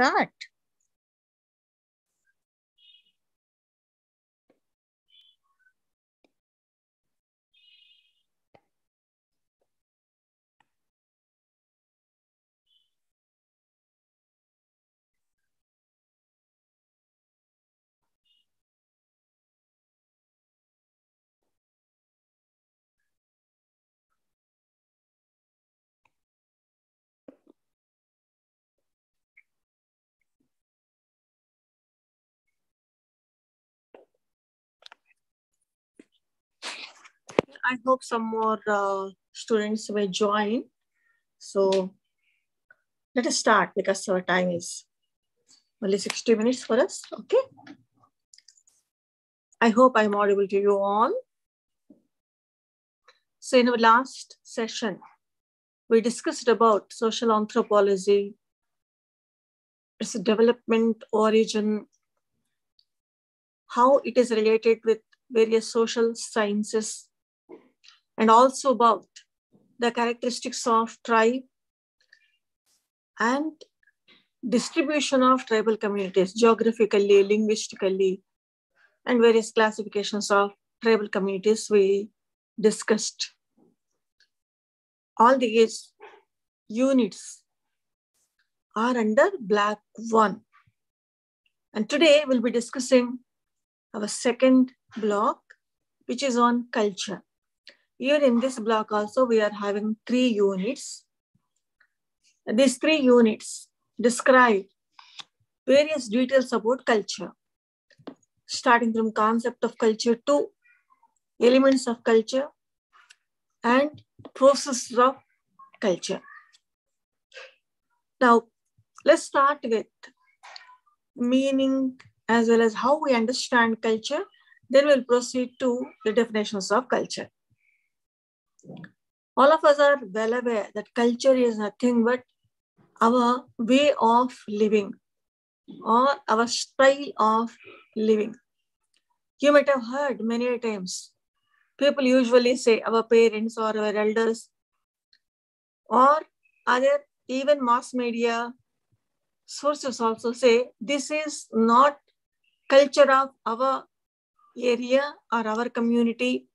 start. I hope some more students may join. So let us start because our time is only 60 minutes for us. Okay. I hope I'm audible to you all. So in our last session, we discussed about social anthropology, its development, origin, how it is related with various social sciences, and also about the characteristics of tribe and distribution of tribal communities geographically, linguistically, and various classifications of tribal communities we discussed. All these units are under Block 1. And today we'll be discussing our second block, which is on culture. Here in this block also, we are having 3 units. These 3 units describe various details about culture, starting from concept of culture to elements of culture and processes of culture. Now, let's start with meaning as well as how we understand culture. Then we'll proceed to the definitions of culture. All of us are well aware that culture is nothing but our way of living or our style of living. You might have heard many times, people usually say our parents or our elders or other even mass media sources also say this is not culture of our area or our community.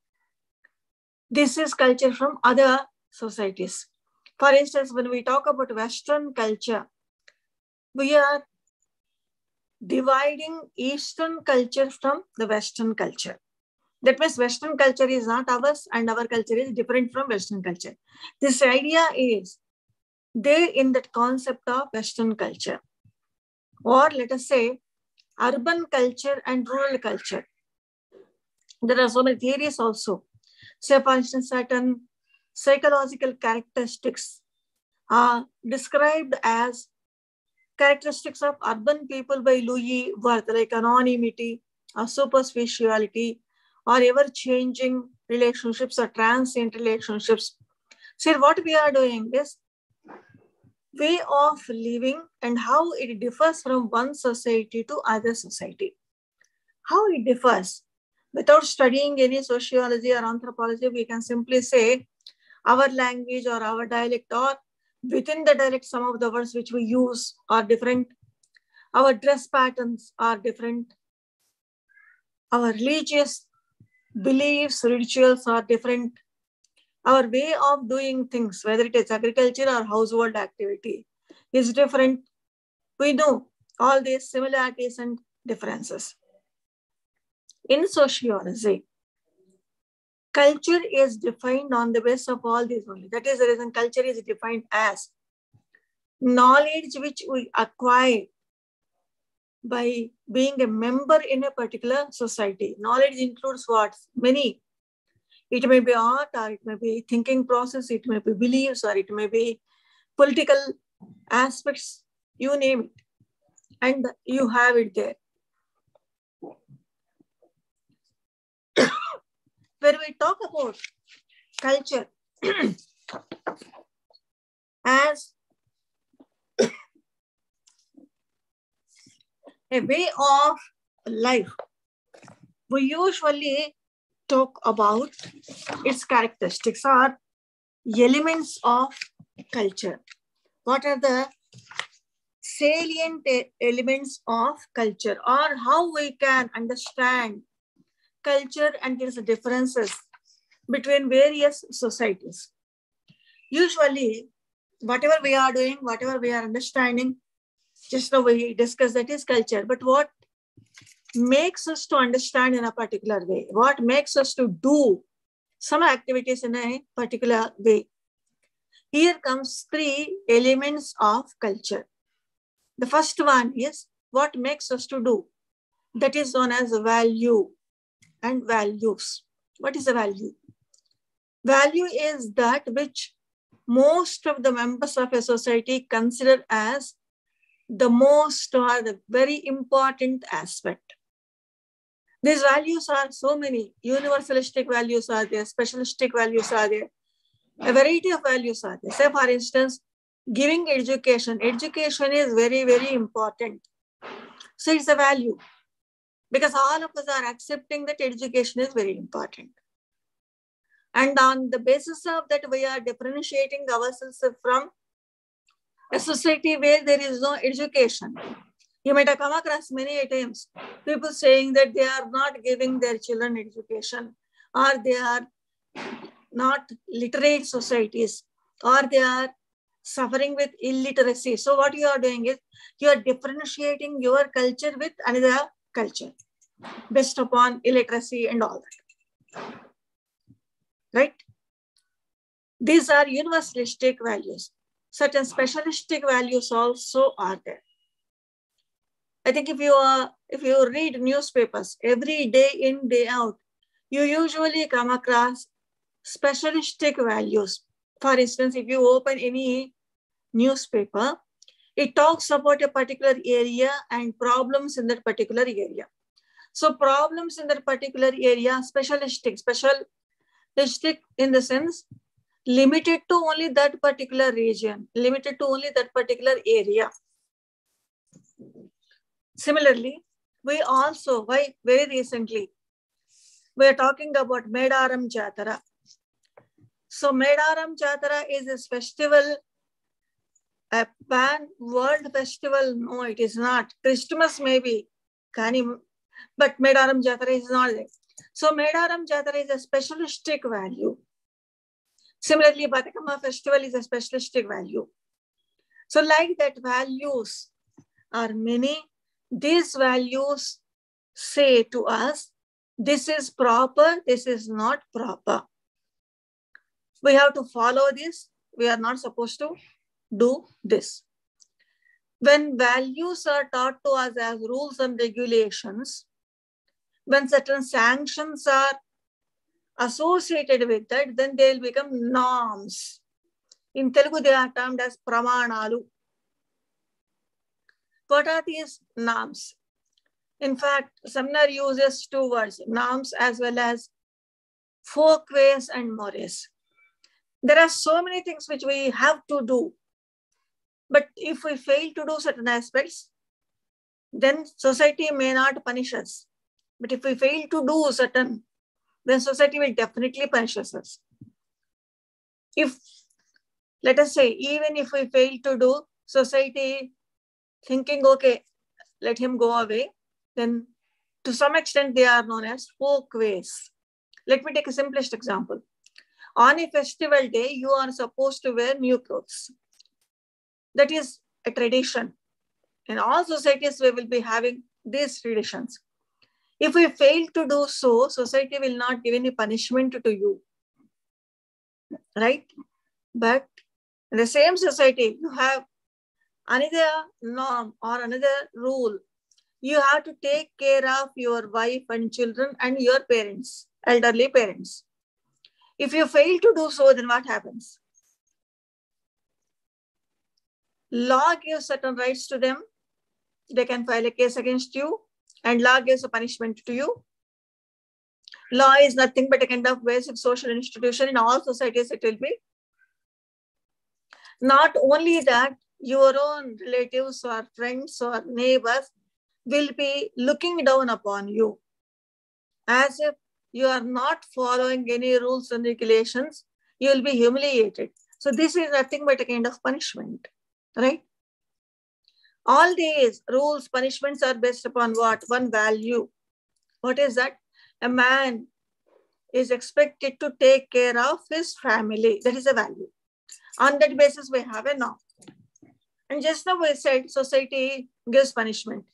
This is culture from other societies. For instance, when we talk about Western culture, we are dividing Eastern culture from the Western culture. That means Western culture is not ours and our culture is different from Western culture. This idea is there in that concept of Western culture. Or let us say urban culture and rural culture. There are so many theories also. Say for instance, certain psychological characteristics are described as characteristics of urban people by Louis Wirth, like anonymity or superficiality or ever-changing relationships or transient relationships. So what we are doing is way of living and how it differs from one society to other society. How it differs. Without studying any sociology or anthropology, we can simply say our language or our dialect or within the dialect, some of the words which we use are different. Our dress patterns are different. Our religious beliefs, rituals are different. Our way of doing things, whether it is agriculture or household activity, is different. We know all these similarities and differences. In sociology, culture is defined on the basis of all these only. That is the reason culture is defined as knowledge which we acquire by being a member in a particular society. Knowledge includes what? Many. It may be art, or it may be thinking process, it may be beliefs, or it may be political aspects, you name it. And you have it there. When we talk about culture as a way of life, we usually talk about its characteristics or elements of culture. What are the salient elements of culture, or how we can understand culture and its differences between various societies. Usually, whatever we are doing, whatever we are understanding, just now we discussed that is culture, but what makes us to understand in a particular way? What makes us to do some activities in a particular way? Here comes three elements of culture. The first one is what makes us to do. That is known as value and values. What is a value? Value is that which most of the members of a society consider as the most or the very important aspect. These values are so many. Universalistic values are there, specialistic values are there, a variety of values are there. Say, for instance, giving education. Education is very, very important. So it's a value because all of us are accepting that education is very important. And on the basis of that, we are differentiating ourselves from a society where there is no education. You might have come across many times people saying that they are not giving their children education, or they are not literate societies, or they are suffering with illiteracy. So what you are doing is you are differentiating your culture with another culture based upon illiteracy and all that. Right? These are universalistic values. Certain specialistic values also are there. I think if you read newspapers every day in, day out, you usually come across specialistic values. For instance, if you open any newspaper, it talks about a particular area and problems in that particular area. So problems in that particular area, specialistic in the sense limited to only that particular region, limited to only that particular area. Similarly, we also, very recently, we are talking about Medaram Jatara. So Medaram Jatara is this festival, a pan-world festival. No, it is not. Christmas maybe, but Medaram Jatara is not there. So Medaram Jatara is a specialistic value. Similarly, Batakama festival is a specialistic value. So like that, values are many. These values say to us, this is proper, this is not proper. We have to follow this. We are not supposed to do this. When values are taught to us as rules and regulations, when certain sanctions are associated with that, then they will become norms. In Telugu, they are termed as pramanalu. What are these norms? In fact, Seminar uses two words, norms as well as folkways and mores. There are so many things which we have to do. But if we fail to do certain aspects, then society may not punish us. But if we fail to do certain, then society will definitely punish us. If, let us say, even if we fail to do, society thinking, okay, let him go away, then to some extent they are known as folkways. Let me take a simplest example. On a festival day, you are supposed to wear new clothes. That is a tradition. In all societies, we will be having these traditions. If we fail to do so, society will not give any punishment to you. Right? But in the same society, you have another norm or another rule. You have to take care of your wife and children and your parents, elderly parents. If you fail to do so, then what happens? Law gives certain rights to them. They can file a case against you, and law gives a punishment to you. Law is nothing but a kind of basic social institution. In all societies, it will be. Not only that, your own relatives or friends or neighbors will be looking down upon you as if you are not following any rules and regulations. You will be humiliated. So this is nothing but a kind of punishment, right? All these rules, punishments are based upon what? One value. What is that? A man is expected to take care of his family. That is a value. On that basis, we have a norm. And just now we said society gives punishment.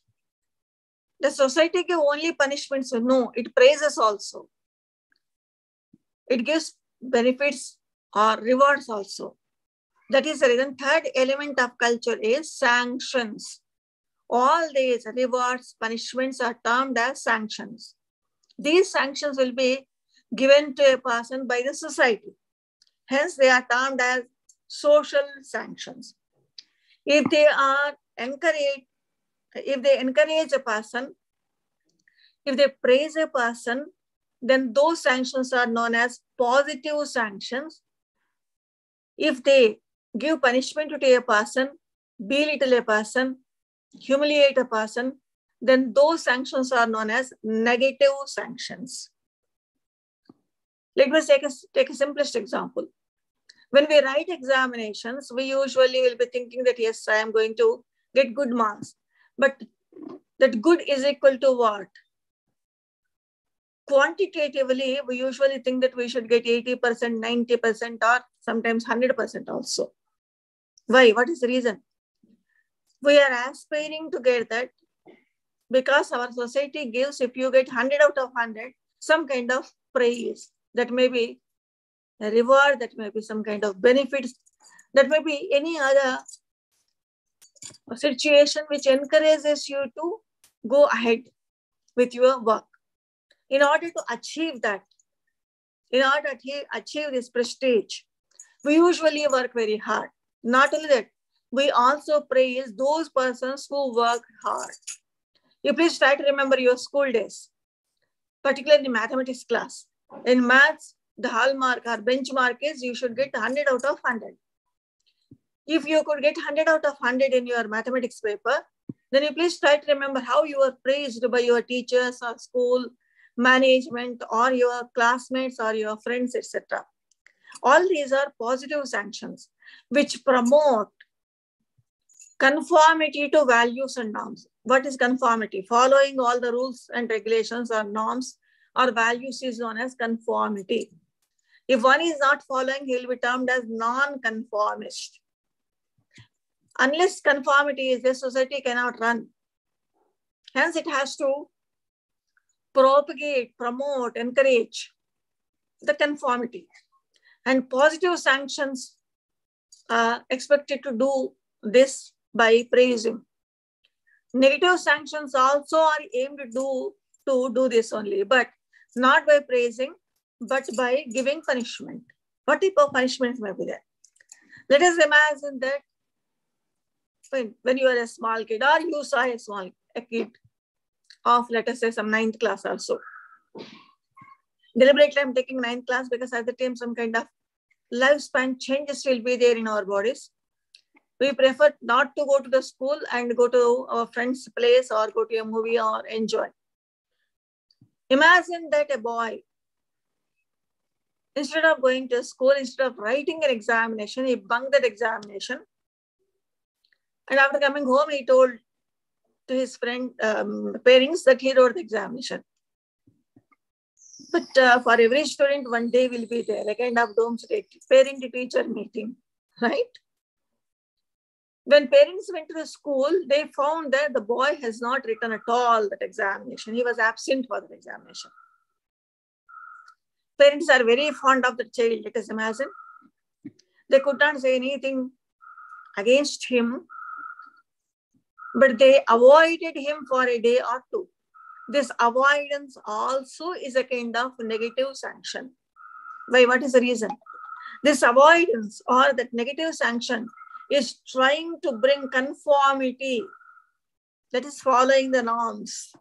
Does society give only punishments? No, it praises also. It gives benefits or rewards also. That is the reason. Third element of culture is sanctions. All these rewards, punishments are termed as sanctions. These sanctions will be given to a person by the society. Hence, they are termed as social sanctions. If they encourage a person, if they praise a person, then those sanctions are known as positive sanctions. If they give punishment to a person, belittle a person, humiliate a person, then those sanctions are known as negative sanctions. Let me take a simplest example. When we write examinations, we usually will be thinking that, yes, I am going to get good marks. But that good is equal to what? Quantitatively, we usually think that we should get 80%, 90%, or sometimes 100% also. Why? What is the reason? We are aspiring to get that because our society gives, if you get 100 out of 100, some kind of praise. That may be a reward, that may be some kind of benefits, that may be any other situation which encourages you to go ahead with your work. In order to achieve that, in order to achieve this prestige, we usually work very hard. Not only that, we also praise those persons who work hard. You please try to remember your school days, particularly in mathematics class. In maths, the hallmark or benchmark is you should get 100 out of 100. If you could get 100 out of 100 in your mathematics paper, then you please try to remember how you were praised by your teachers or school management or your classmates or your friends, etc. All these are positive sanctions which promote conformity to values and norms. What is conformity? Following all the rules and regulations or norms or values is known as conformity. If one is not following, he will be termed as non-conformist. Unless conformity is there, society cannot run. Hence, it has to propagate, promote, encourage the conformity. And positive sanctions are expected to do this by praising. Negative sanctions also are aimed to do this only, but not by praising, but by giving punishment. What type of punishments may be there? Let us imagine that when you are a small kid or you saw a kid of, let us say, some 9th class or so. Deliberately, I'm taking 9th class because at the time some kind of lifespan changes will be there in our bodies. We prefer not to go to the school and go to our friend's place or go to a movie or enjoy. Imagine that a boy, instead of going to school, instead of writing an examination, he bunked that examination. And after coming home, he told to his parents that he wrote the examination. But for every student, one day will be there, a kind of doomsday parent-teacher meeting, right? When parents went to the school, they found that the boy has not written at all that examination. He was absent for the examination. Parents are very fond of the child, let us imagine. They could not say anything against him, but they avoided him for a day or two. This avoidance also is a kind of negative sanction. Why? What is the reason? This avoidance or that negative sanction is trying to bring conformity, that is following the norms.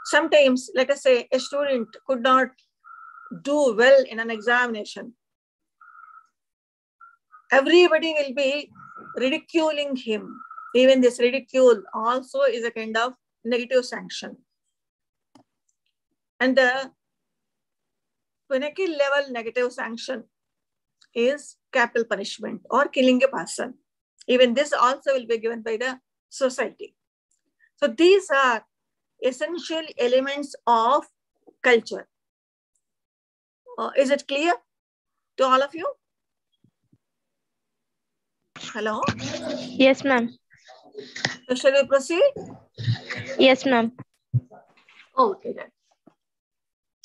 Sometimes, let us say, a student could not do well in an examination. Everybody will be ridiculing him. Even this ridicule also is a kind of negative sanction. And the pinnacle level negative sanction is capital punishment or killing a person. Even this also will be given by the society. So these are essential elements of culture. Is it clear to all of you? Hello? Yes, ma'am. So shall we proceed? Yes, ma'am. Okay, then.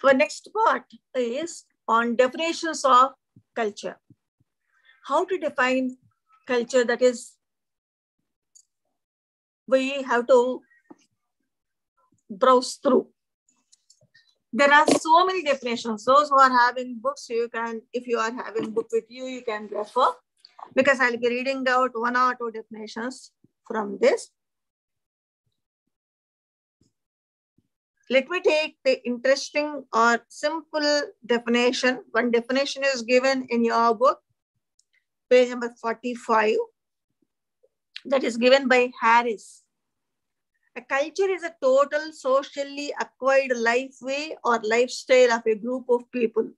So next part is on definitions of culture. How to define culture, that is, we have to browse through. There are so many definitions. Those who are having books, you can, if you are having book with you, you can refer, because I'll be reading out 1 or 2 definitions from this. Let me take the interesting or simple definition. One definition is given in your book, page number 45. That is given by Harris. A culture is a total socially acquired life way or lifestyle of a group of people.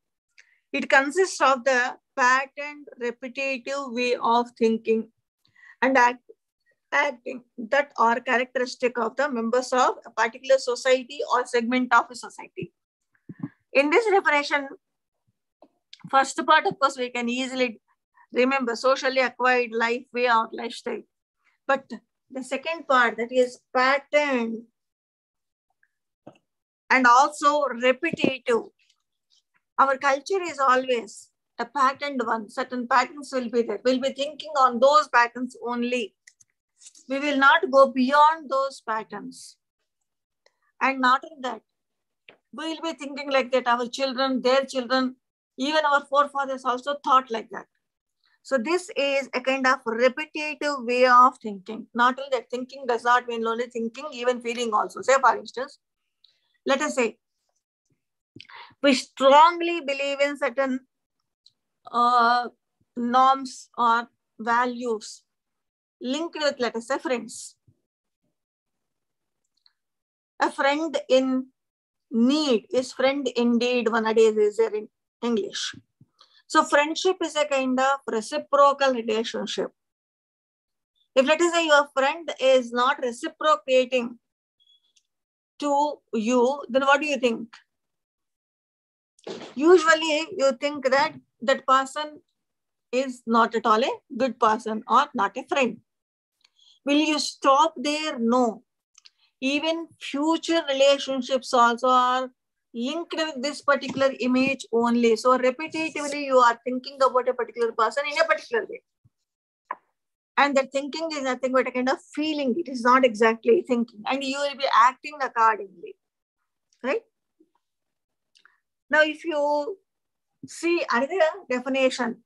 It consists of the patterned, repetitive way of thinking and acting that are characteristic of the members of a particular society or segment of a society. In this definition, first part, of course, we can easily remember socially acquired life way or lifestyle. But the second part, that is pattern and also repetitive. Our culture is always a patterned one. Certain patterns will be there. We'll be thinking on those patterns only. We will not go beyond those patterns. And not in that, we will be thinking like that. Our children, their children, even our forefathers also thought like that. So this is a kind of repetitive way of thinking. Not only that, thinking does not mean only thinking, even feeling also. Say, for instance, let us say, we strongly believe in certain norms or values linked with, let us say, friends. A friend in need is friend indeed, nowadays is there in English. So friendship is a kind of reciprocal relationship. If, let us say, your friend is not reciprocating to you, then what do you think? Usually you think that that person is not at all a good person or not a friend. Will you stop there? No. Even future relationships also are linked with this particular image only. So repetitively you are thinking about a particular person in a particular way. And that thinking is nothing but a kind of feeling. It is not exactly thinking. And you will be acting accordingly. Right? Now, if you see another definition,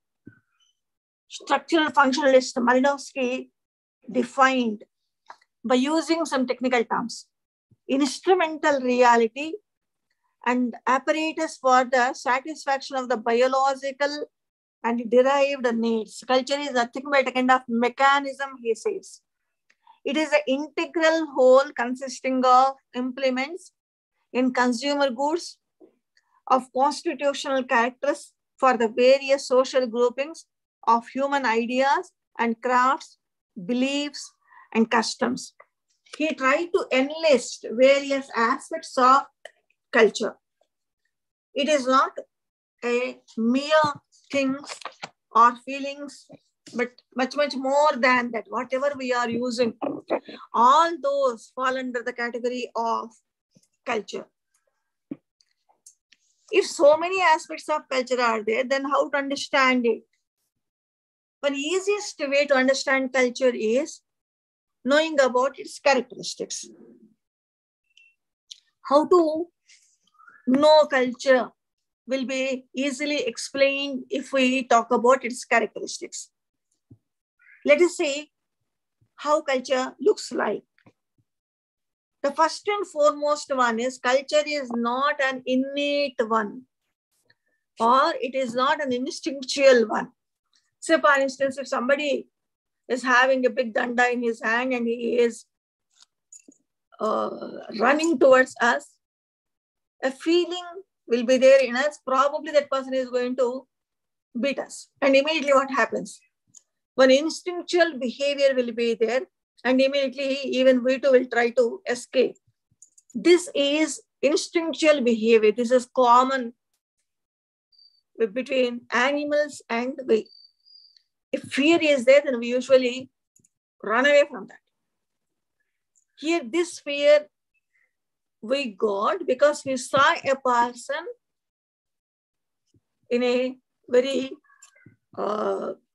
structural functionalist Malinowski defined by using some technical terms, instrumental reality and apparatus for the satisfaction of the biological and derived needs. Culture is nothing but a kind of mechanism, he says. It is an integral whole consisting of implements in consumer goods of constitutional characters for the various social groupings of human ideas and crafts, beliefs, and customs. He tried to enlist various aspects of culture. It is not a mere things or feelings, but much, much more than that. Whatever we are using, all those fall under the category of culture. If so many aspects of culture are there, then how to understand it? One easiest way to understand culture is knowing about its characteristics. How to know culture will be easily explained if we talk about its characteristics. Let us see how culture looks like. The first and foremost one is culture is not an innate one, or it is not an instinctual one. Say, for instance, if somebody is having a big danda in his hand and he is running towards us, a feeling will be there in us. Probably that person is going to beat us. And immediately what happens? One instinctual behavior will be there, and immediately even we too will try to escape. This is instinctual behavior. This is common between animals and we. If fear is there, then we usually run away from that. Here, this fear we got because we saw a person in a very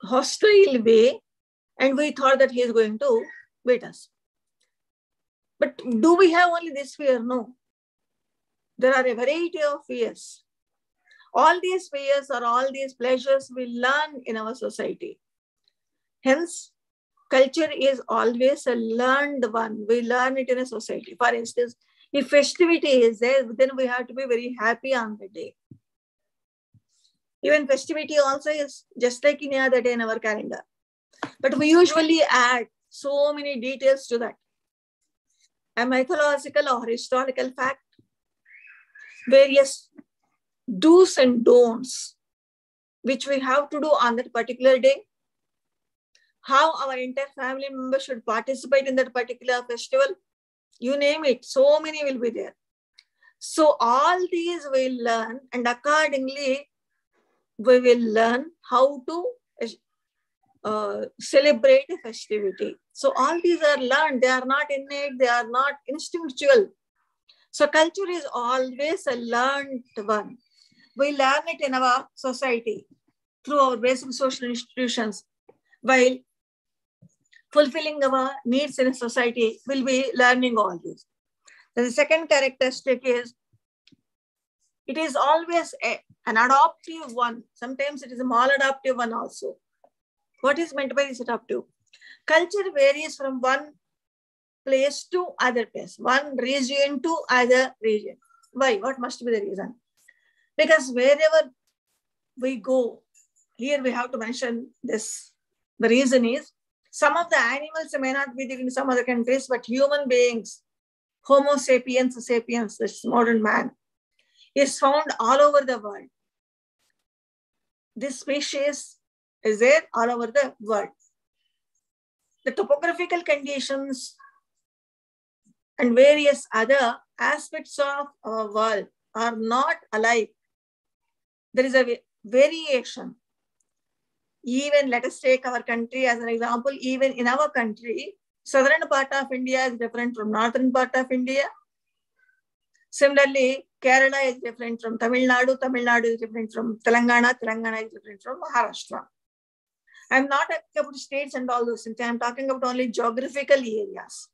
hostile way, and we thought that he is going to beat us. But do we have only this fear? No. There are a variety of fears. All these fears or all these pleasures we learn in our society. Hence, culture is always a learned one. We learn it in a society. For instance, if festivity is there, then we have to be very happy on the day. Even festivity also is just like any other day in our calendar. But we usually add so many details to that. A mythological or historical fact, various do's and don'ts, which we have to do on that particular day, how our entire family members should participate in that particular festival, you name it, so many will be there. So all these we'll learn, and accordingly, we will learn how to celebrate a festivity. So all these are learned. They are not innate. They are not instinctual. So culture is always a learned one. We learn it in our society through our basic social institutions, while fulfilling our needs in a society will be learning all this. The second characteristic is it is always an adoptive one. Sometimes it is a maladaptive one also. What is meant by this adoptive? Culture varies from one place to other place, one region to other region. Why? What must be the reason? Because wherever we go, here we have to mention this. The reason is some of the animals may not be there in some other countries, but human beings, Homo sapiens sapiens, this modern man, is found all over the world. This species is there all over the world. The topographical conditions and various other aspects of our world are not alike. There is a variation. Even let us take our country as an example. Even in our country, southern part of India is different from northern part of India. Similarly, Kerala is different from Tamil Nadu. Tamil Nadu is different from Telangana. Telangana is different from Maharashtra. I'm not talking about states and all those things. I'm talking about only geographical areas.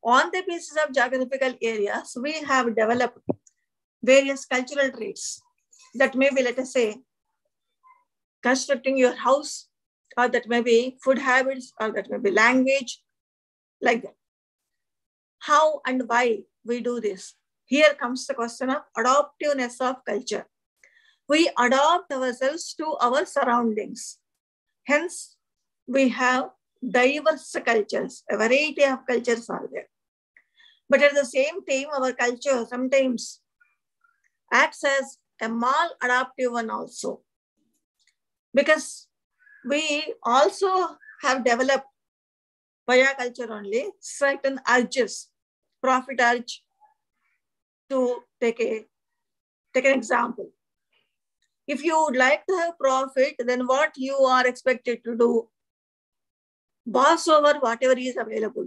On the basis of geographical areas, we have developed various cultural traits that may be, let us say, constructing your house, or that may be food habits, or that may be language, like that. How and why we do this? Here comes the question of adoptiveness of culture. We adopt ourselves to our surroundings. Hence, we have diverse cultures, a variety of cultures are there. But at the same time, our culture sometimes acts as a maladaptive one also. Because we also have developed via culture only certain urges, profit urge. To take an example. If you would like to have profit, then what you are expected to do? Boss over whatever is available.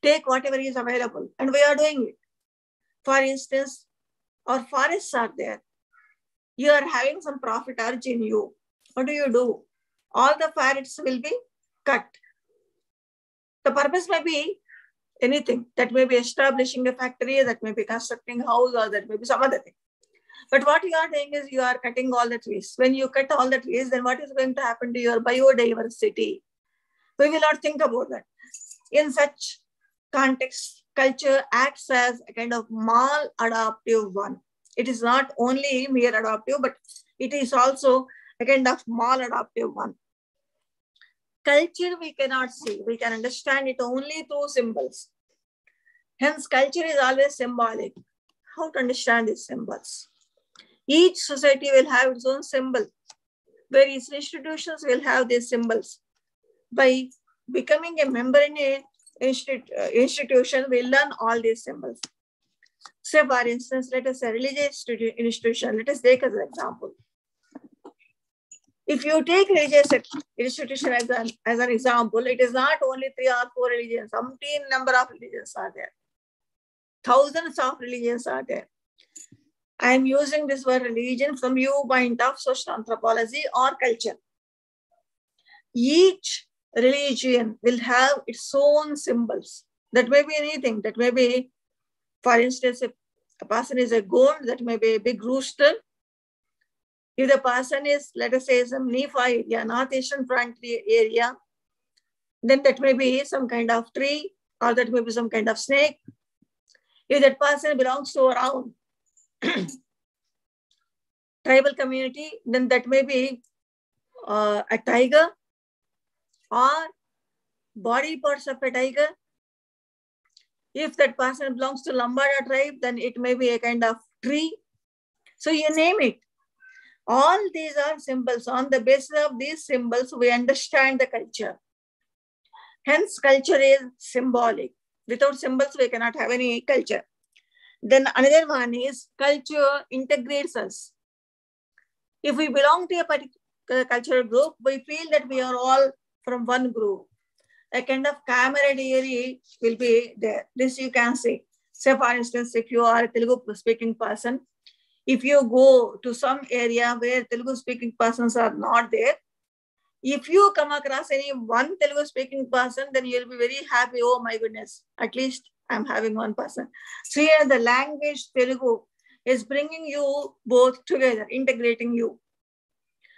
Take whatever is available. And we are doing it. For instance, our forests are there. You are having some profit urge in you. What do? All the forests will be cut. The purpose may be anything. That may be establishing a factory, that may be constructing a house, or that may be some other thing. But what you are doing is you are cutting all the trees. When you cut all the trees, then what is going to happen to your biodiversity? We will not think about that. In such context, culture acts as a kind of maladaptive one. It is not only mere adaptive, but it is also a kind of maladaptive one. Culture we cannot see. We can understand it only through symbols. Hence, culture is always symbolic. How to understand these symbols? Each society will have its own symbol. Various institutions will have these symbols. By becoming a member in an institution, we'll learn all these symbols. Say, for instance, let us say religious institution. Let us take as an example. If you take religious institution as an example, it is not only 3 or 4 religions. Umpteen number of religions are there. Thousands of religions are there. I am using this word religion from viewpoint of social anthropology or culture. Each religion will have its own symbols. That may be anything. That may be, for instance, if a person is a goat, that may be a big rooster. If the person is, let us say, some Nephi area, North Asian front area, then that may be some kind of tree, or that may be some kind of snake. If that person belongs to around tribal community, then that may be a tiger or body parts of a tiger. If that person belongs to Lambada tribe, then it may be a kind of tree. So you name it. All these are symbols. On the basis of these symbols, we understand the culture. Hence, culture is symbolic. Without symbols, we cannot have any culture. Then another one is culture integrates us. If we belong to a particular cultural group, we feel that we are all from one group. A kind of camaraderie will be there. This you can see. Say, for instance, if you are a Telugu speaking person, if you go to some area where Telugu speaking persons are not there, if you come across any one Telugu speaking person, then you'll be very happy. Oh my goodness, at least I'm having one person. So here the language Telugu is bringing you both together, integrating you.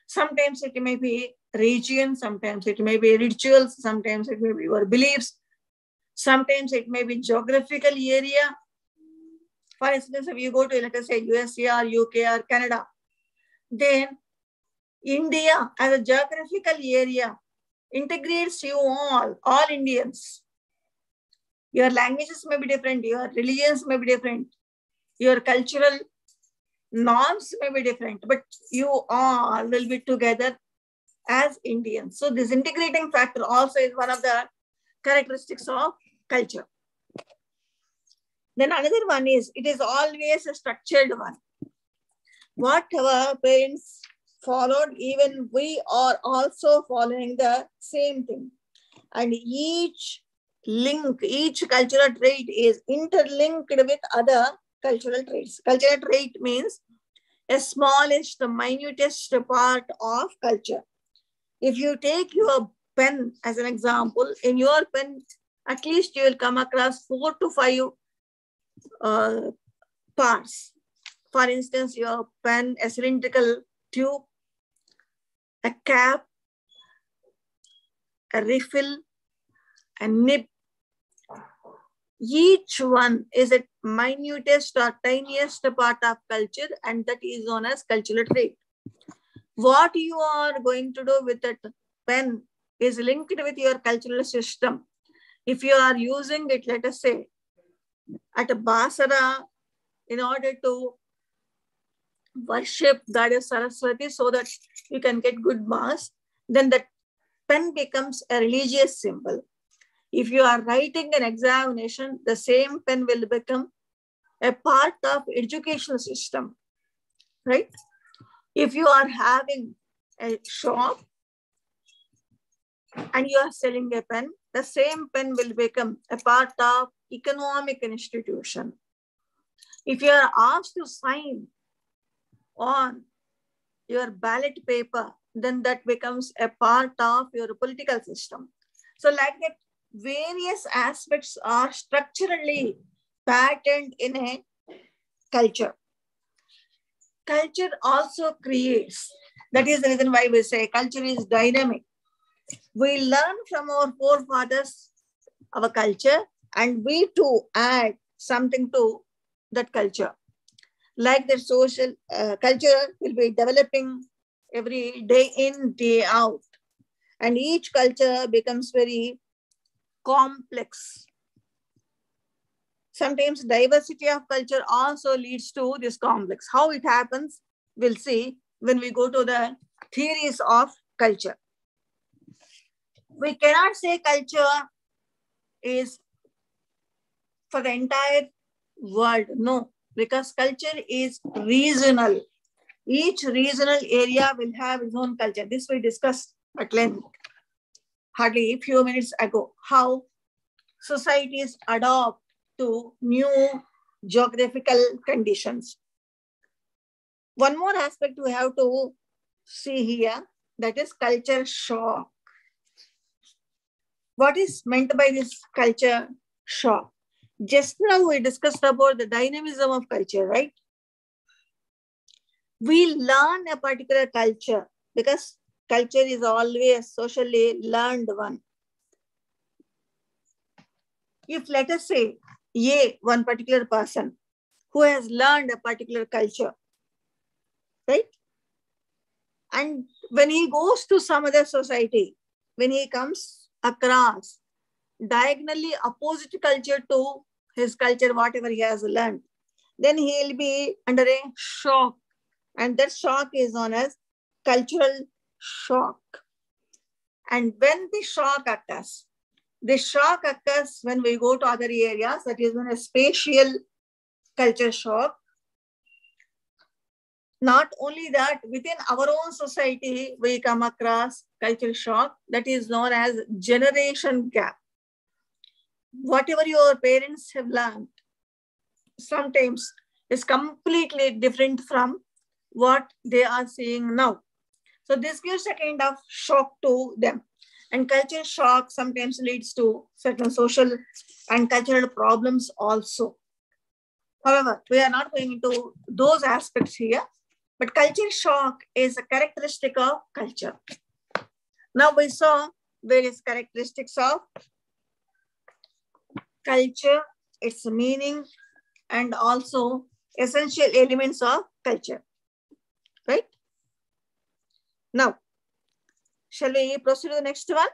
Sometimes it may be region, sometimes it may be rituals, sometimes it may be your beliefs, sometimes it may be geographical area. For instance, if you go to, let us say, USA or UK or Canada, then India as a geographical area integrates you all Indians. Your languages may be different, your religions may be different, your cultural norms may be different, but you all will be together as Indians. So this integrating factor also is one of the characteristics of culture. Then another one is, it is always a structured one. What our parents followed, even we are also following the same thing. And each link, each cultural trait is interlinked with other cultural traits. Cultural trait means a smallest, minutest part of culture. If you take your pen as an example, in your pen, at least you will come across 4 to 5 parts. For instance, your pen, a cylindrical tube, a cap, a refill, a nib. Each one is a minutest or tiniest part of culture, and that is known as cultural trait. What you are going to do with that pen is linked with your cultural system. If you are using it, let us say, at a basara, in order to worship Goddess Saraswati so that you can get good marks, then that pen becomes a religious symbol. If you are writing an examination, the same pen will become a part of educational system, right? If you are having a shop and you are selling a pen, the same pen will become a part of economic institution. If you are asked to sign on your ballot paper, then that becomes a part of your political system. So like that, various aspects are structurally patterned in a culture. Culture also creates. That is the reason why we say culture is dynamic. We learn from our forefathers, our culture, and we too add something to that culture. Like the social culture will be developing every day in, day out. And each culture becomes very complex. Sometimes diversity of culture also leads to this complex. How it happens, we'll see when we go to the theories of culture. We cannot say culture is for the entire world. No, because culture is regional. Each regional area will have its own culture. This we discussed at length hardly a few minutes ago, how societies adopt to new geographical conditions. One more aspect we have to see here, that is culture shock. What is meant by this culture shock? Just now we discussed about the dynamism of culture, right? We learn a particular culture because culture is always socially learned one. If let us say, one particular person who has learned a particular culture, right? And when he goes to some other society, when he comes across diagonally opposite culture to his culture, whatever he has learned, then he will be under a shock. And that shock is known as cultural shock. And when the shock occurs when we go to other areas, that is known as spatial culture shock. Not only that, within our own society, we come across culture shock that is known as generation gap. Whatever your parents have learned, sometimes is completely different from what they are seeing now. So this gives a kind of shock to them. And culture shock sometimes leads to certain social and cultural problems also. However, we are not going into those aspects here, but culture shock is a characteristic of culture. Now we saw various characteristics of culture, its meaning, and also essential elements of culture, right? Now, shall we proceed to the next one?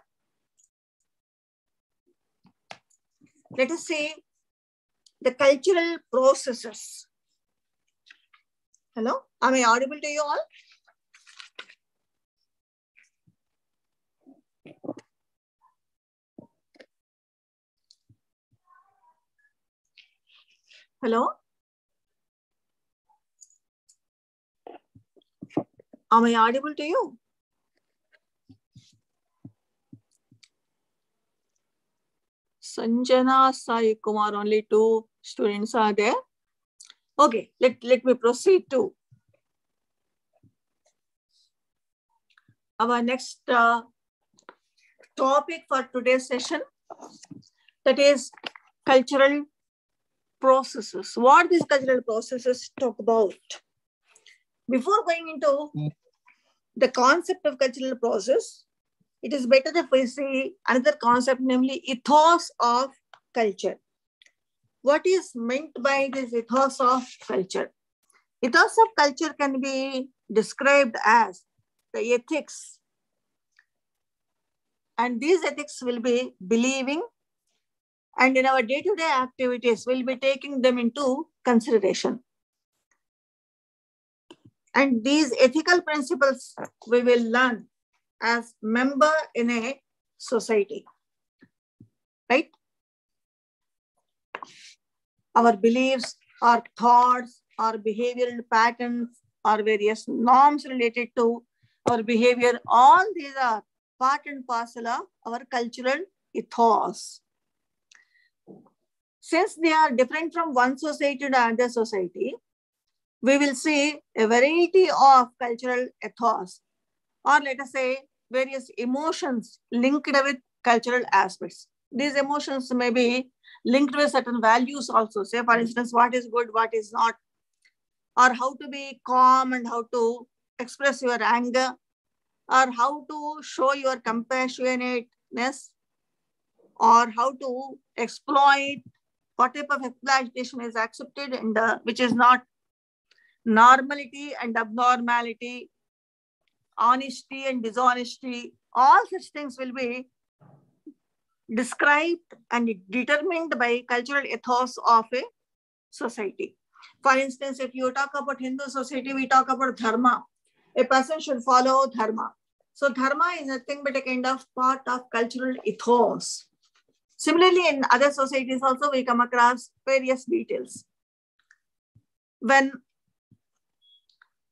Let us see the cultural processes. Hello, am I audible to you all? Hello? Am I audible to you? Sanjana, Sai Kumar, only 2 students are there. Okay, let me proceed to our next topic for today's session, that is cultural processes. What these cultural processes talk about? Before going into the concept of cultural process, it is better if we see another concept, namely ethos of culture. What is meant by this ethos of culture? Ethos of culture can be described as the ethics. And these ethics will be believing, and in our day-to-day activities, we'll be taking them into consideration. And these ethical principles we will learn as member in a society, right? Our beliefs, our thoughts, our behavioral patterns, our various norms related to our behavior, all these are part and parcel of our cultural ethos. Since they are different from one society to another society, we will see a variety of cultural ethos, or let us say various emotions linked with cultural aspects. These emotions may be linked with certain values also. Say, for instance, what is good, what is not, or how to be calm and how to express your anger, or how to show your compassionateness, or how to exploit, what type of exploitation is accepted and which is not, normality and abnormality, honesty and dishonesty, all such things will be described and determined by cultural ethos of a society. For instance, if you talk about Hindu society, we talk about dharma. a person should follow dharma. So dharma is nothing but a kind of part of cultural ethos. Similarly, in other societies also, we come across various details. When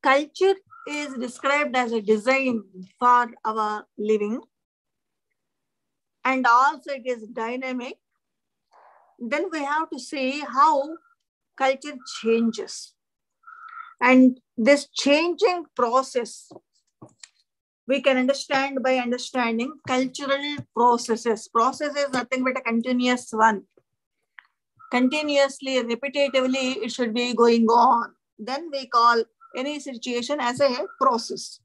culture is described as a design for our living, and also it is dynamic, then we have to see how culture changes. And this changing process, we can understand by understanding cultural processes. Process is nothing but a continuous one. Continuously, repetitively, it should be going on. Then we call any situation as a process.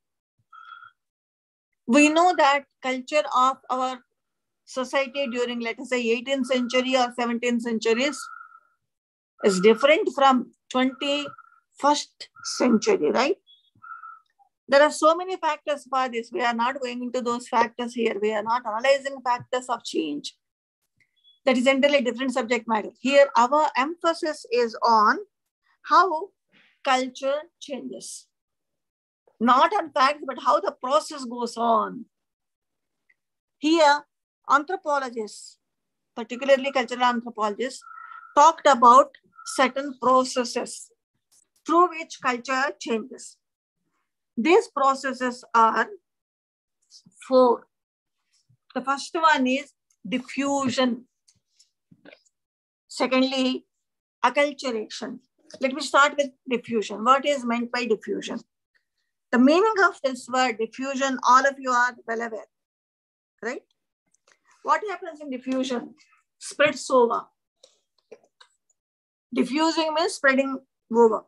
We know that culture of our society during, let us say, 18th century or 17th centuries is different from 21st century, right? There are so many factors for this. We are not going into those factors here. We are not analyzing factors of change. That is entirely different subject matter. Here, our emphasis is on how culture changes. Not on facts, but how the process goes on. Here, anthropologists, particularly cultural anthropologists, talked about certain processes through which culture changes. These processes are 4. The first one is diffusion. Secondly, acculturation. Let me start with diffusion. What is meant by diffusion? The meaning of this word diffusion, all of you are well aware, right? What happens in diffusion? Spreads over. Diffusing means spreading over.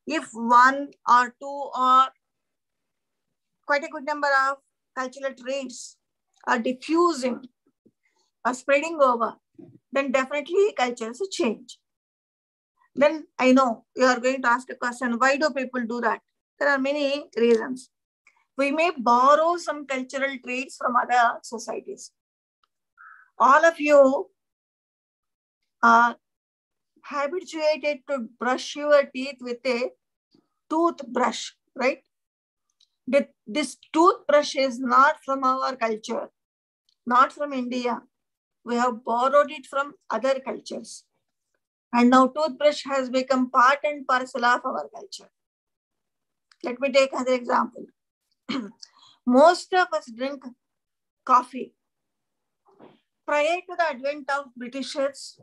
If 1 or 2 or quite a good number of cultural traits are diffusing or spreading over, then definitely cultures change. Then I know you are going to ask a question, why do people do that? There are many reasons. We may borrow some cultural traits from other societies. All of you are habituated to brush your teeth with a toothbrush, right? This toothbrush is not from our culture, not from India. We have borrowed it from other cultures. And now toothbrush has become part and parcel of our culture. Let me take another example. Most of us drink coffee. Prior to the advent of Britishers,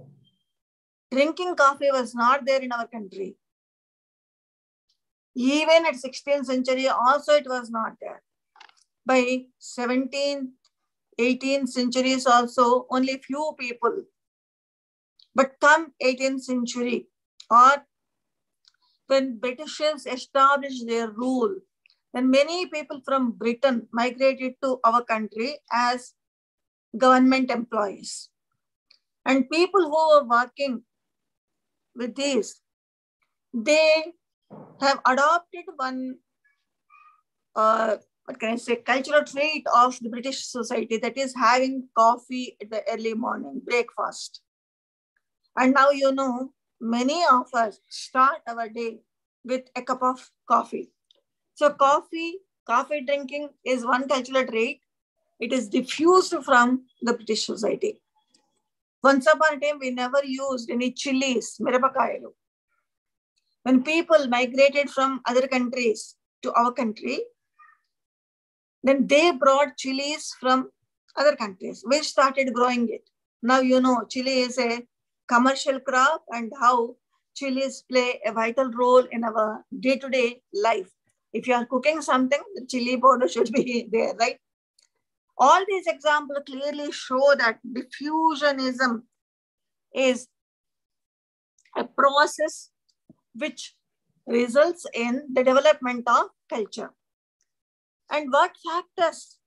drinking coffee was not there in our country. Even at 16th century, also it was not there. By 17th, 18th centuries also, only few people. But come 18th century, or when Britishers established their rule, then many people from Britain migrated to our country as government employees. And people who were working with these, they have adopted one, cultural trait of the British society, that is having coffee at the early morning, breakfast. And now you know, many of us start our day with a cup of coffee. So coffee drinking is one cultural trait. It is diffused from the British society. Once upon a time, we never used any chilies, mirapakayalu. When people migrated from other countries to our country, then they brought chilies from other countries. We started growing it. Now you know, chili is a commercial crop and how chilies play a vital role in our day-to-day life. If you are cooking something, the chili powder should be there, right? All these examples clearly show that diffusionism is a process which results in the development of culture. And what factors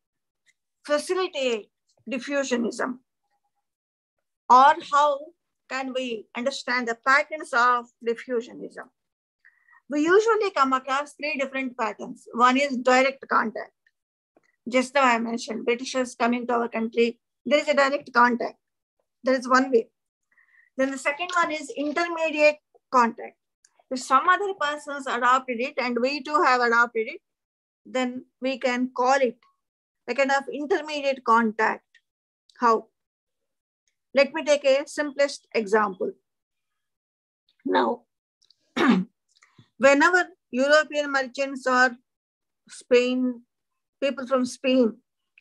facilitate diffusionism? Or how can we understand the patterns of diffusionism? We usually come across 3 different patterns. One is direct contact. Just now I mentioned Britishers coming to our country, there is a direct contact. That is one way. Then the second one is intermediate contact. If some other persons adopted it and we too have adopted it, then we can call it a kind of intermediate contact. How? Let me take a simplest example. Now, whenever European merchants or people from Spain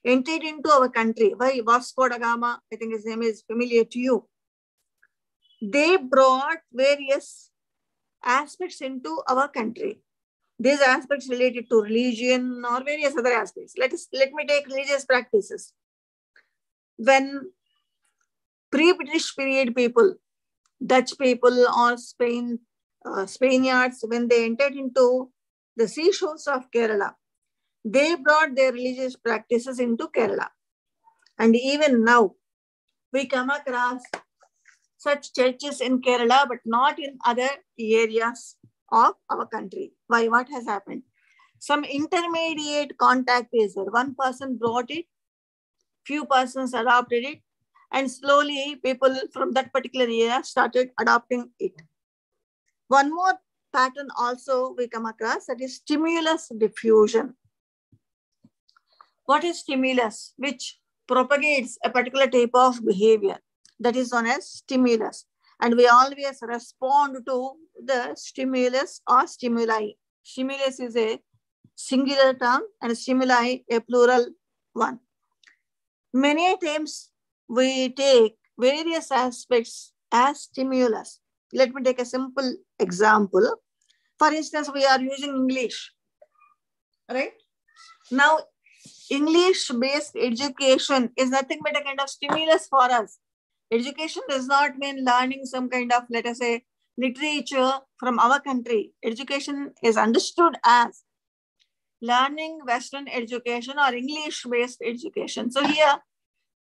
entered into our country, by Vasco da Gama, I think his name is familiar to you, they brought various aspects into our country. These aspects related to religion or various other aspects. Let me take religious practices. When pre-British period people, Dutch people or Spaniards, when they entered into the seashores of Kerala, they brought their religious practices into Kerala. And even now, we come across such churches in Kerala, but not in other areas of our country. Why? What has happened? Some intermediate contact is there. One person brought it, few persons adopted it, and slowly people from that particular area started adopting it. One more pattern also we come across, that is stimulus diffusion. What is stimulus? Which propagates a particular type of behavior, that is known as stimulus. And we always respond to the stimulus or stimuli. Stimulus is a singular term and stimuli a plural one. Many times we take various aspects as stimulus. Let me take a simple example. For instance, we are using English, right? Now, English-based education is nothing but a kind of stimulus for us. Education does not mean learning some kind of, let us say, literature from our country. Education is understood as learning Western education or English-based education. So here,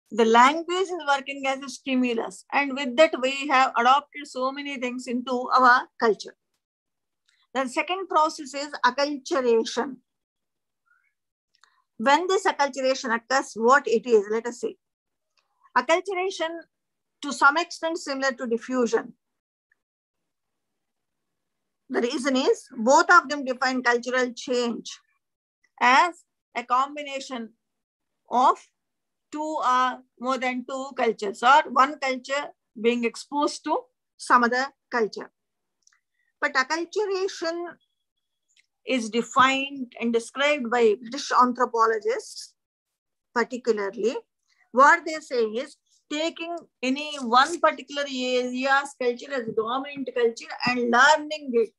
the language is working as a stimulus. And with that, we have adopted so many things into our culture. The second process is acculturation. When this acculturation occurs, what it is, let us see. Acculturation, to some extent, similar to diffusion. The reason is both of them define cultural change as a combination of two or more than two cultures, or one culture being exposed to some other culture. But acculturation is defined and described by British anthropologists, particularly. What they say is taking any one particular area's culture as dominant culture and learning it.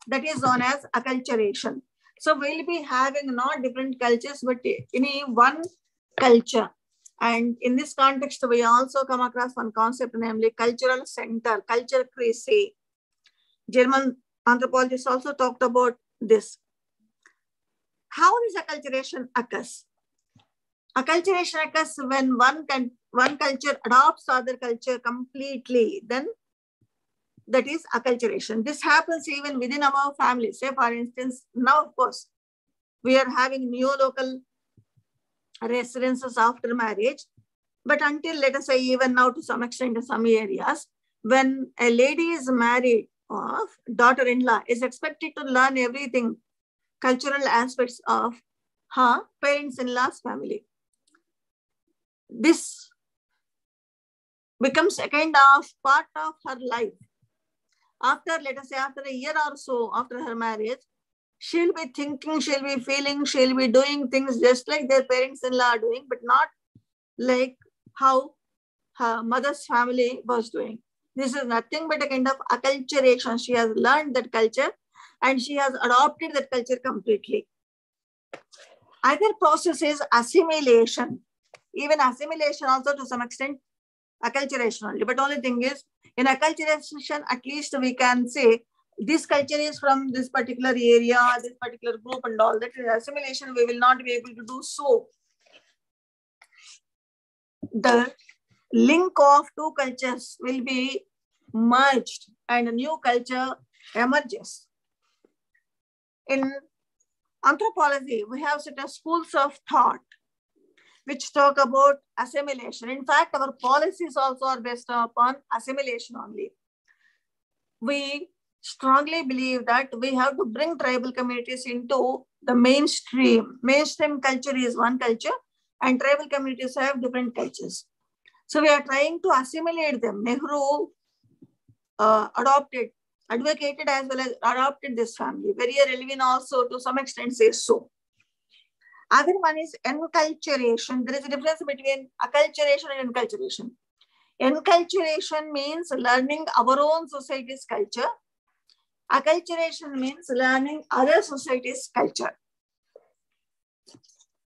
That is known as acculturation. So we'll be having not different cultures, but any one culture. And in this context, we also come across one concept, namely cultural center, culture crazy. German anthropologists also talked about this. How this acculturation occurs? Acculturation occurs when one culture adopts other culture completely, then that is acculturation. This happens even within our family. Say, for instance, now, of course, we are having new local residences after marriage. But until, let us say, even now to some extent in some areas, when a lady is married, of daughter-in-law is expected to learn everything, cultural aspects of her parents-in-law's family. This becomes a kind of part of her life. After, let us say, after a year or so after her marriage, she'll be thinking, she'll be feeling, she'll be doing things just like their parents-in-law are doing, but not like how her mother's family was doing. This is nothing but a kind of acculturation. She has learned that culture and she has adopted that culture completely. Other process is assimilation. Even assimilation also to some extent acculturation only. But only thing is, in acculturation, at least we can say this culture is from this particular area, this particular group and all that. In assimilation, we will not be able to do so. The link of two cultures will be merged and a new culture emerges. In anthropology, we have certain schools of thought which talk about assimilation. In fact, our policies also are based upon assimilation only. We strongly believe that we have to bring tribal communities into the mainstream. Mainstream culture is one culture and tribal communities have different cultures. So we are trying to assimilate them. Nehru advocated as well as adopted this family. Very Levin also to some extent says so. Other one is enculturation. There is a difference between acculturation and enculturation. Enculturation means learning our own society's culture. Acculturation means learning other society's culture.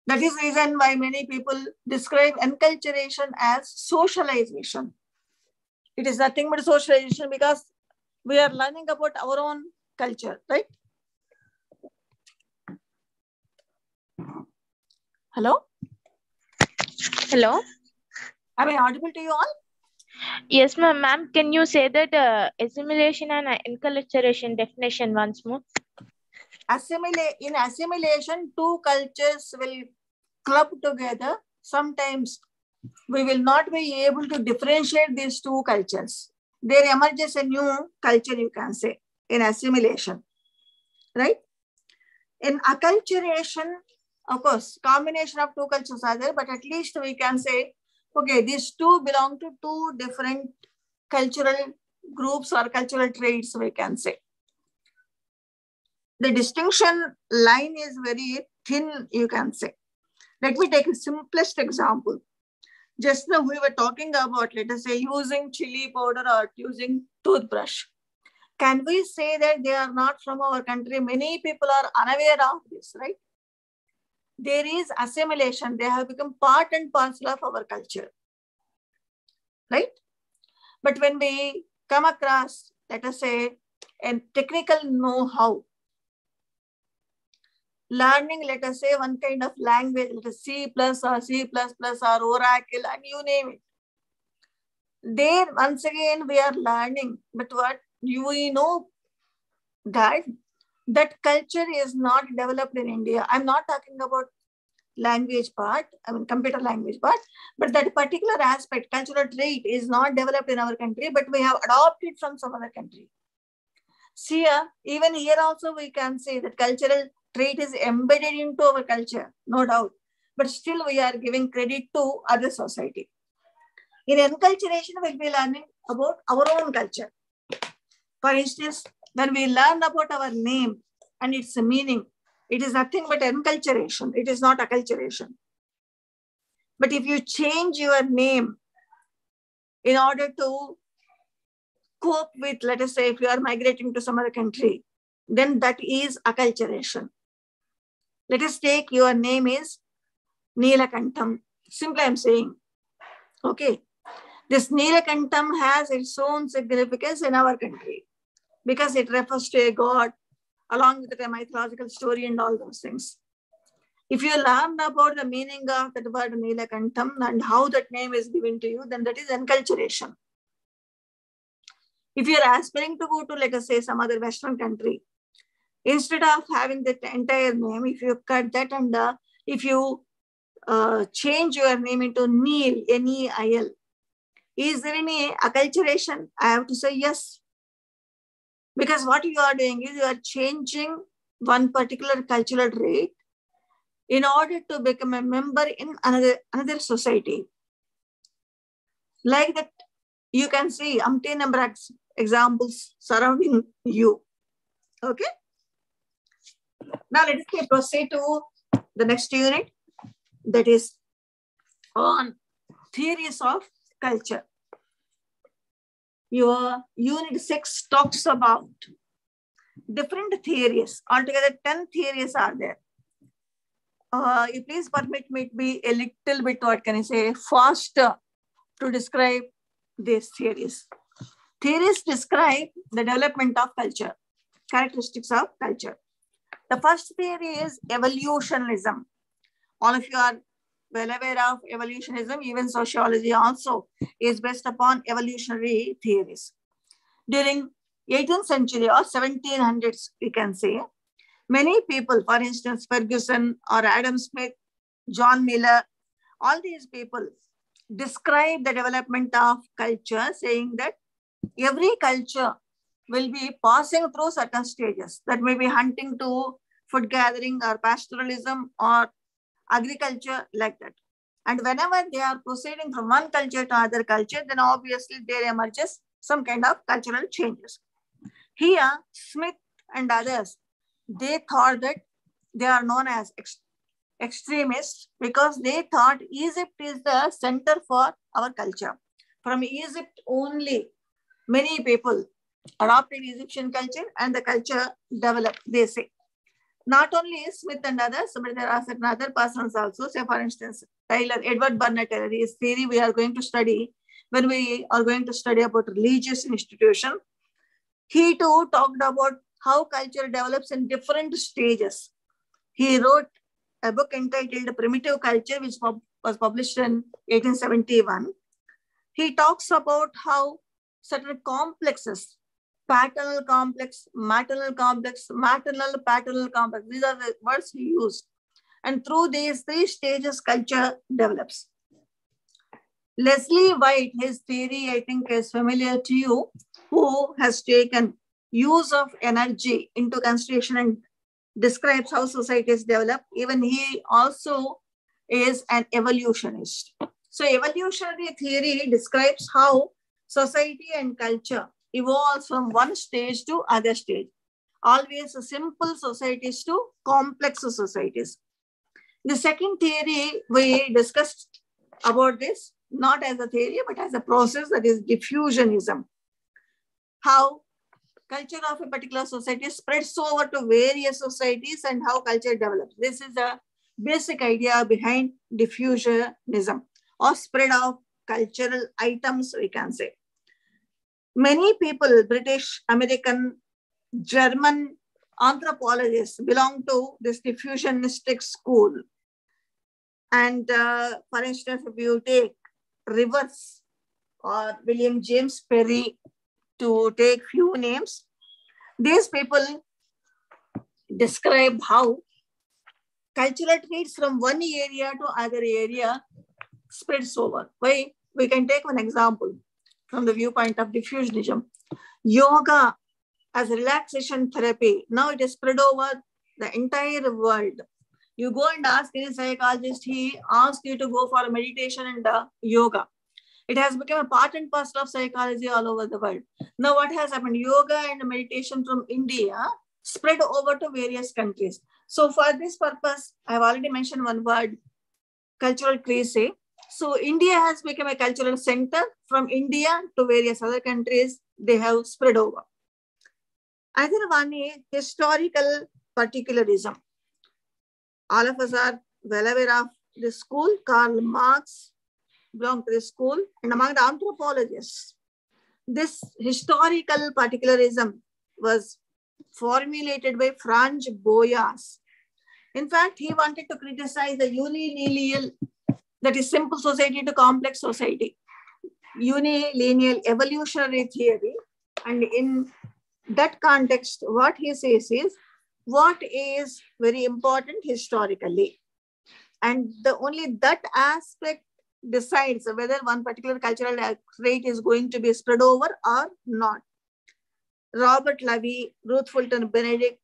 That is the reason why many people describe enculturation as socialization. It is nothing but socialization because we are learning about our own culture, right? Hello? Hello? Am I audible to you all? Yes, ma'am. Ma'am, can you say that assimilation and enculturation definition once more? In assimilation, two cultures will club together. Sometimes we will not be able to differentiate these two cultures. There emerges a new culture, you can say, in assimilation, right? In acculturation, of course, combination of two cultures are there, but at least we can say, okay, these two belong to two different cultural groups or cultural traits, we can say. The distinction line is very thin, you can say. Let me take a simplest example. Just now we were talking about, let us say, using chili powder or using toothbrush. Can we say that they are not from our country? Many people are unaware of this, right? There is assimilation. They have become part and parcel of our culture, right? But when we come across, let us say, a technical know-how, learning, let us say, one kind of language, let us C++ or C++ or Oracle, and you name it. There, once again, we are learning. But what we know that culture is not developed in India. I'm not talking about language part, I mean computer language part, but that particular aspect, cultural trait is not developed in our country, but we have adopted from some other country. See, even here also we can say that cultural trait is embedded into our culture, no doubt. But still we are giving credit to other society. In enculturation, we'll be learning about our own culture. For instance, when we learn about our name and its meaning, it is nothing but enculturation. It is not acculturation. But if you change your name in order to cope with, let us say, if you are migrating to some other country, then that is acculturation. Let us take your name is Neelakantham. Simply I'm saying, okay, this Neelakantham has its own significance in our country because it refers to a god along with a mythological story and all those things. If you learn about the meaning of that word Neelakantham and how that name is given to you, then that is enculturation. If you are aspiring to go to, like I say, some other Western country, instead of having that entire name, if you cut that and if you change your name into Neel, N-E-I-L, is there any acculturation? I have to say yes. Because what you are doing is you are changing one particular cultural trait in order to become a member in another society. Like that, you can see umpteen number of examples surrounding you. Okay? Now let us proceed to the next unit, that is on theories of culture. Your unit 6 talks about different theories. Altogether 10 theories are there. You please permit me to be a little bit, what can I say, faster to describe these theories. Theories describe the development of culture, characteristics of culture. The first theory is evolutionism. All of you are well aware of evolutionism. Even sociology also is based upon evolutionary theories. During 18th century or 1700s, we can say, many people, for instance, Ferguson or Adam Smith, John Miller, all these people describe the development of culture, saying that every culture will be passing through certain stages. That may be hunting to food gathering or pastoralism or agriculture, like that. And whenever they are proceeding from one culture to other culture, then obviously there emerges some kind of cultural changes. Here, Smith and others, they thought that they are known as extremists because they thought Egypt is the center for our culture. From Egypt only, many people adopted Egyptian culture and the culture developed, they say. Not only Smith and others, but there are certain other persons also. Say, for instance, Edward Bernard Taylor, his theory we are going to study when we are going to study about religious institution. He too talked about how culture develops in different stages. He wrote a book entitled Primitive Culture, which was published in 1871. He talks about how certain complexes, paternal complex, maternal complex, maternal paternal complex, these are the words he used. And through these three stages, culture develops. Leslie White, his theory, I think, is familiar to you, who has taken use of energy into consideration and describes how societies develop. Even he also is an evolutionist. So evolutionary theory describes how society and culture evolves from one stage to other stage. Always simple societies to complex societies. The second theory we discussed about this, not as a theory, but as a process, that is diffusionism. How culture of a particular society spreads over to various societies and how culture develops. This is the basic idea behind diffusionism, or spread of cultural items, we can say. Many people, British, American, German anthropologists belong to this diffusionistic school. And for instance, if you take Rivers or William James Perry, to take few names, these people describe how cultural traits from one area to other area spreads over. Why? We can take one example from the viewpoint of diffusionism. Yoga as relaxation therapy, now it is spread over the entire world. You go and ask any psychologist, he asks you to go for meditation and yoga. It has become a part and parcel of psychology all over the world. Now what has happened? Yoga and meditation from India spread over to various countries. So for this purpose, I have already mentioned one word, cultural cliche. So India has become a cultural center. From India to various other countries, they have spread over. Another one is historical particularism. All of us are well aware of this school. Karl Marx belonged to this school, and among the anthropologists, this historical particularism was formulated by Franz Boas. In fact, he wanted to criticize the unilineal, that is simple society to complex society, unilineal evolutionary theory. And in that context, what he says is, what is very important historically, and only that aspect decides whether one particular cultural trait is going to be spread over or not. Robert Levy, Ruth Fulton Benedict,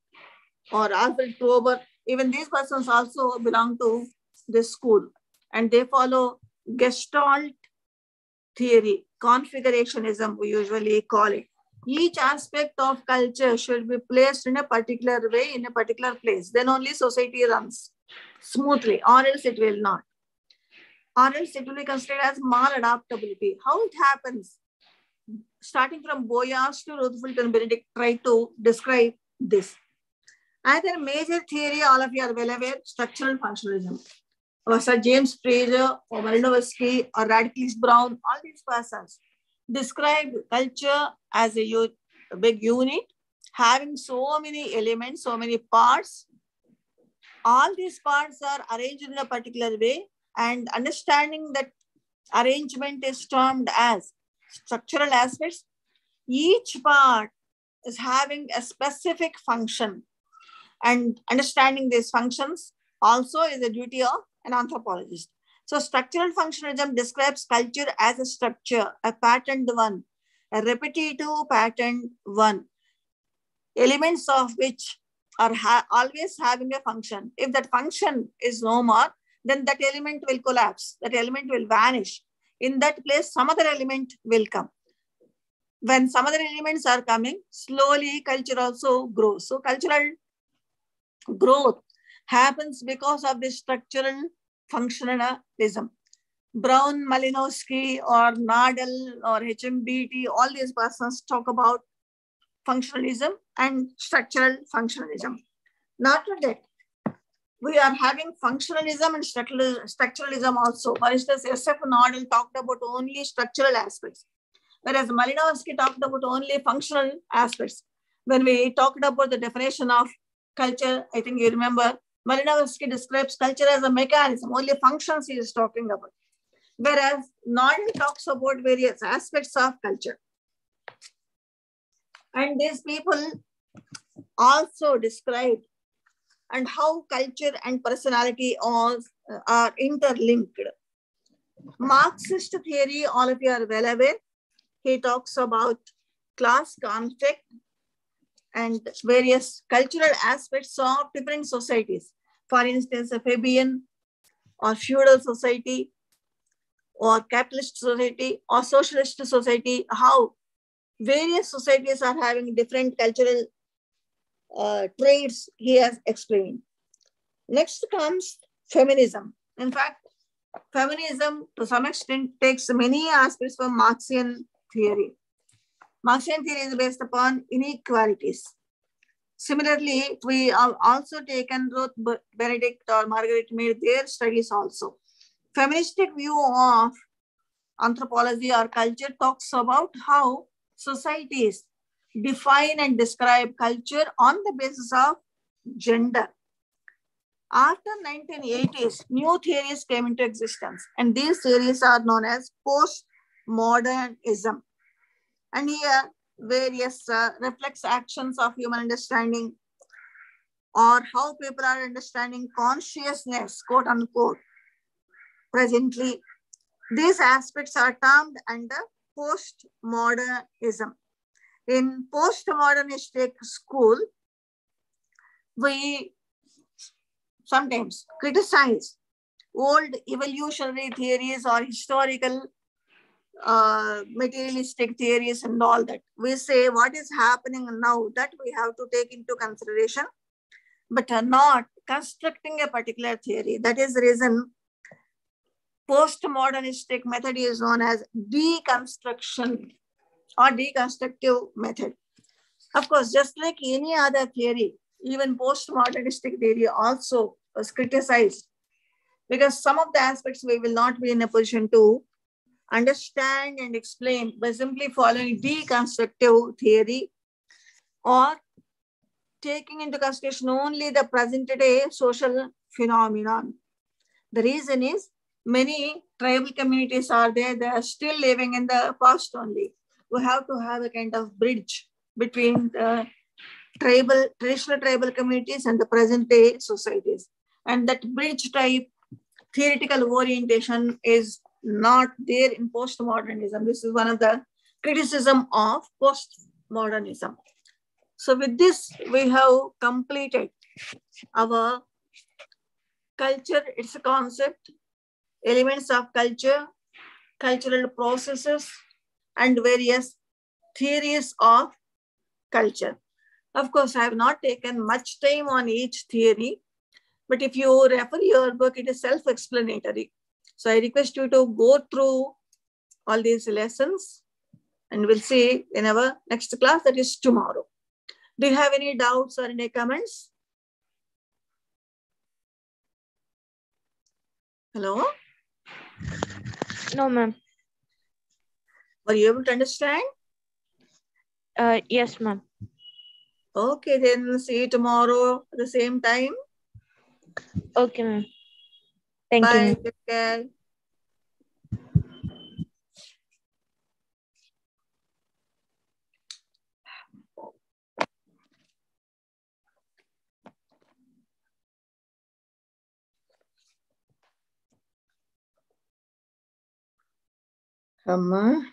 or Alfred Tober, even these persons also belong to this school, and they follow Gestalt theory, configurationism we usually call it. Each aspect of culture should be placed in a particular way, in a particular place. Then only society runs smoothly, or else it will not. Or else it will be considered as maladaptability. How it happens? Starting from Boas to Ruth Fulton Benedict try to describe this. Another major theory, all of you are well aware, structural functionalism. Or Sir James Fraser, or Malinowski, or Radcliffe Brown, all these persons describe culture as a big unit, having so many elements, so many parts. All these parts are arranged in a particular way, and understanding that arrangement is termed as structural aspects. Each part is having a specific function, and understanding these functions also is a duty of an anthropologist. So structural functionalism describes culture as a structure, a patterned one, a repetitive patterned one, elements of which are always having a function. If that function is no more, then that element will collapse. That element will vanish. In that place, some other element will come. When some other elements are coming, slowly culture also grows. So cultural growth happens because of this structural functionalism. Brown, Malinowski, or Nadal, or HMBT, all these persons talk about functionalism and structural functionalism. Not only that, we are having functionalism and structuralism also. For instance, SF Nadal talked about only structural aspects, whereas Malinowski talked about only functional aspects. When we talked about the definition of culture, I think you remember, Malinowski describes culture as a mechanism, only functions he is talking about. Whereas Nadal talks about various aspects of culture. And these people also describe and how culture and personality all are interlinked. Marxist theory, all of you are well aware. He talks about class conflict and various cultural aspects of different societies. For instance, a Fabian or feudal society or capitalist society or socialist society, how various societies are having different cultural traits he has explained. Next comes feminism. In fact, feminism to some extent takes many aspects from Marxian theory. Marxian theory is based upon inequalities. Similarly, we have also taken Ruth Benedict or Margaret Mead, their studies also. Feministic view of anthropology or culture talks about how societies define and describe culture on the basis of gender. After 1980s, new theories came into existence, and these theories are known as postmodernism. And here, various reflects actions of human understanding or how people are understanding consciousness, quote unquote. Presently, these aspects are termed under postmodernism. In postmodernistic school, we sometimes criticize old evolutionary theories or historical materialistic theories and all that. We say what is happening now that we have to take into consideration, but are not constructing a particular theory. That is the reason postmodernistic method is known as deconstruction or deconstructive method. Of course, just like any other theory, even postmodernistic theory also was criticized because some of the aspects we will not be in a position to understand and explain by simply following deconstructive theory or taking into consideration only the present day social phenomenon. The reason is many tribal communities are there, they are still living in the past only. We have to have a kind of bridge between the traditional tribal communities and the present day societies. And that bridge type theoretical orientation is not there in postmodernism. This is one of the criticism of postmodernism. So with this, we have completed our culture, its a concept, elements of culture, cultural processes, and various theories of culture. Of course, I have not taken much time on each theory, but if you refer your book, it is self-explanatory. So I request you to go through all these lessons and we'll see in our next class, that is tomorrow. Do you have any doubts or any comments? Hello? No, ma'am. Were you able to understand? Yes, ma'am. Okay, then see you tomorrow at the same time. Okay, ma'am. Thank Bye. you. Take care. Come on.